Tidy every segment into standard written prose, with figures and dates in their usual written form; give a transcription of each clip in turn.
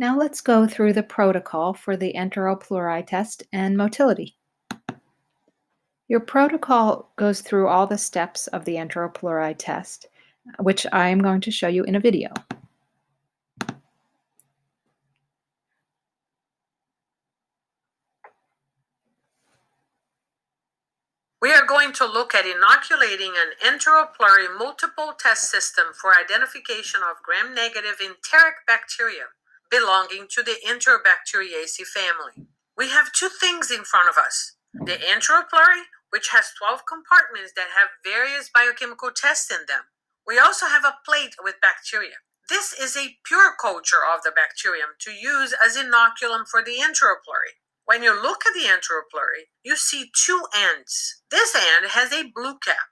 Now let's go through the protocol for the Enteropluri test and motility. Your protocol goes through all the steps of the Enteropluri test, which I am going to show you in a video. We are going to look at inoculating an Enteropluri multiple test system for identification of gram-negative enteric bacteria belonging to the Enterobacteriaceae family. We have two things in front of us. The Enteropluri, which has 12 compartments that have various biochemical tests in them. We also have a plate with bacteria. This is a pure culture of the bacterium to use as inoculum for the Enteropluri. When you look at the Enteropluri, you see two ends. This end has a blue cap.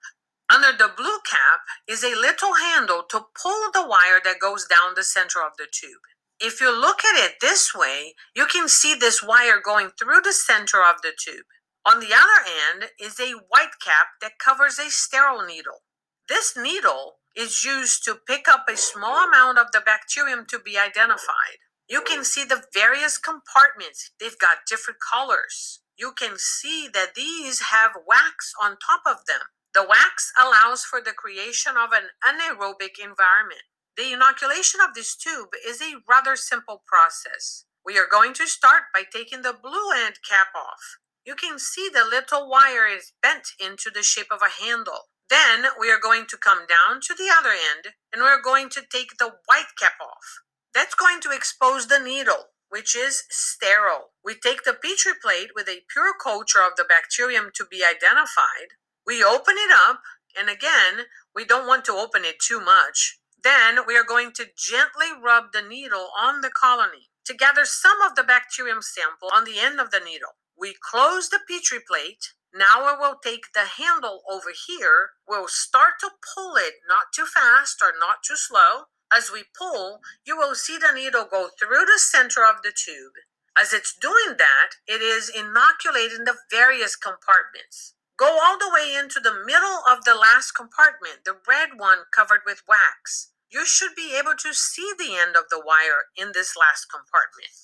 Under the blue cap is a little handle to pull the wire that goes down the center of the tube. If you look at it this way, you can see this wire going through the center of the tube. On the other end is a white cap that covers a sterile needle. This needle is used to pick up a small amount of the bacterium to be identified. You can see the various compartments. They've got different colors. You can see that these have wax on top of them. The wax allows for the creation of an anaerobic environment. The inoculation of this tube is a rather simple process. We are going to start by taking the blue end cap off. You can see the little wire is bent into the shape of a handle. Then we are going to come down to the other end and we're going to take the white cap off. That's going to expose the needle, which is sterile. We take the Petri plate with a pure culture of the bacterium to be identified. We open it up, and again, we don't want to open it too much. Then we are going to gently rub the needle on the colony to gather some of the bacterium sample on the end of the needle. We close the Petri plate. Now we will take the handle over here. We'll start to pull it, not too fast or not too slow. As we pull, you will see the needle go through the center of the tube. As it's doing that, it is inoculating the various compartments. Go all the way into the middle of the last compartment, the red one covered with wax. You should be able to see the end of the wire in this last compartment.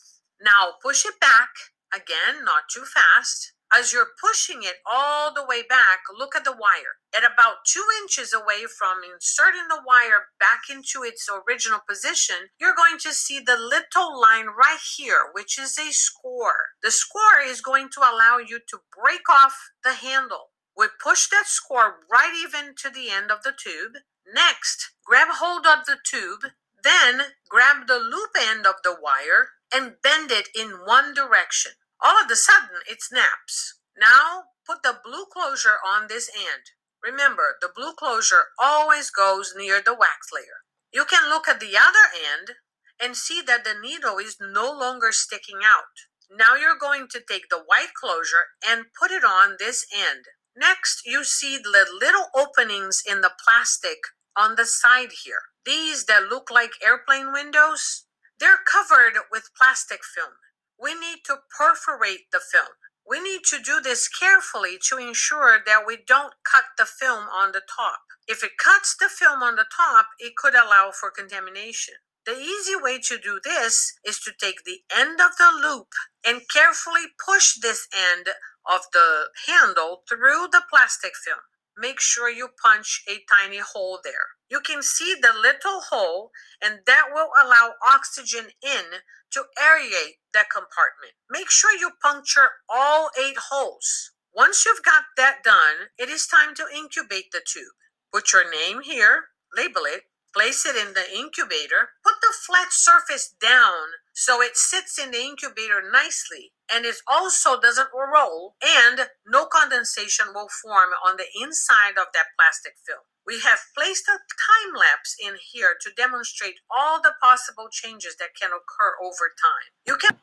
Now push it back, again, not too fast. As you're pushing it all the way back, look at the wire. At about 2 inches away from inserting the wire back into its original position, you're going to see the little line right here, which is a score. The score is going to allow you to break off the handle. We push that score right even to the end of the tube. Next, grab hold of the tube, then grab the loop end of the wire and bend it in one direction. All of a sudden, it snaps. Now, put the blue closure on this end. Remember, the blue closure always goes near the wax layer. You can look at the other end and see that the needle is no longer sticking out. Now you're going to take the white closure and put it on this end. Next, you see the little openings in the plastic on the side here. These that look like airplane windows, they're covered with plastic film. We need to perforate the film. We need to do this carefully to ensure that we don't cut the film on the top. If it cuts the film on the top, it could allow for contamination. The easy way to do this is to take the end of the loop and carefully push this end of the handle through the plastic film. Make sure you punch a tiny hole there. You can see the little hole, and that will allow oxygen in to aerate that compartment. Make sure you puncture all 8 holes. Once you've got that done, it is time to incubate the tube. Put your name here, label it, place it in the incubator, put the flat surface down so it sits in the incubator nicely and it also doesn't roll and no condensation will form on the inside of that plastic film. We have placed a time lapse in here to demonstrate all the possible changes that can occur over time.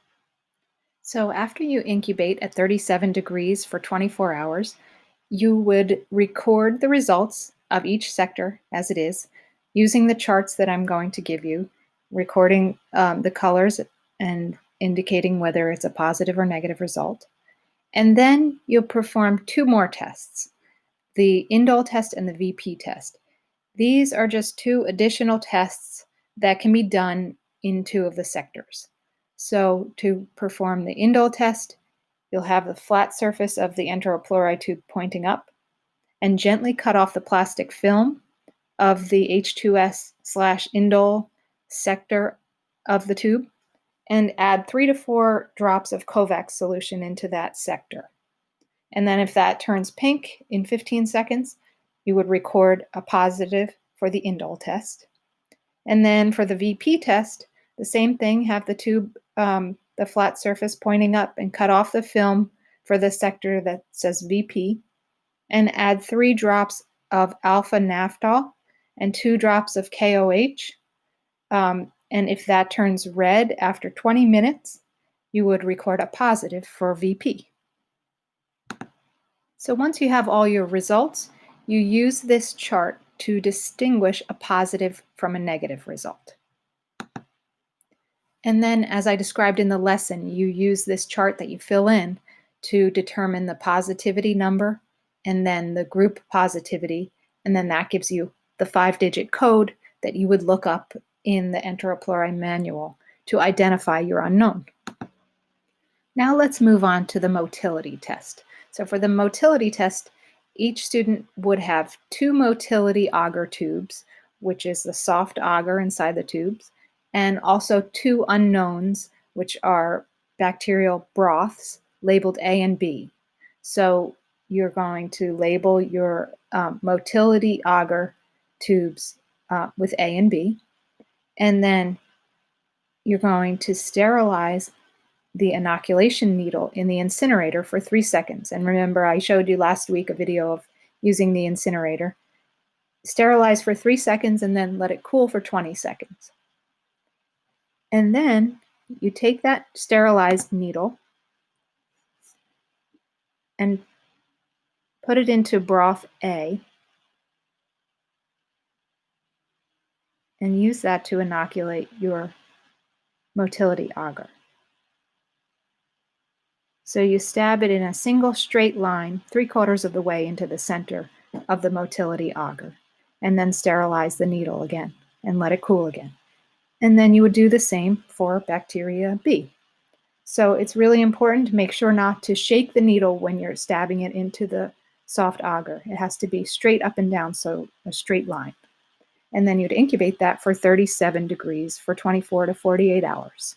So after you incubate at 37 degrees for 24 hours, you would record the results of each sector as it is, using the charts that I'm going to give you, recording the colors and indicating whether it's a positive or negative result. And then you'll perform 2 more tests, the Indole Test and the VP test. These are just 2 additional tests that can be done in 2 of the sectors. So to perform the Indole test, you'll have the flat surface of the enteropluri tube pointing up, and gently cut off the plastic film of the H2S/indole sector of the tube and add 3 to 4 drops of Kovac solution into that sector. And then if that turns pink in 15 seconds, you would record a positive for the Indole test. And then for the VP test, the same thing, have the tube, the flat surface pointing up, and cut off the film for the sector that says VP, and add 3 drops of alpha naphthol and 2 drops of KOH. And if that turns red after 20 minutes, you would record a positive for VP. So once you have all your results, you use this chart to distinguish a positive from a negative result. And then, as I described in the lesson, you use this chart that you fill in to determine the positivity number and then the group positivity, and then that gives you the 5-digit code that you would look up in the Enteropluri manual to identify your unknown. Now let's move on to the motility test. So for the motility test, each student would have 2 motility agar tubes, which is the soft agar inside the tubes, and also 2 unknowns, which are bacterial broths labeled A and B. So you're going to label your motility agar tubes with A and B, and then you're going to sterilize the inoculation needle in the incinerator for 3 seconds. And remember, I showed you last week a video of using the incinerator. Sterilize for 3 seconds and then let it cool for 20 seconds. And then you take that sterilized needle and put it into broth A and use that to inoculate your motility agar. So you stab it in a single straight line 3/4 of the way into the center of the motility agar, and then sterilize the needle again and let it cool again. And then you would do the same for bacteria B. So it's really important to make sure not to shake the needle when you're stabbing it into the soft agar. It has to be straight up and down, so a straight line. And then you'd incubate that for 37 degrees for 24 to 48 hours.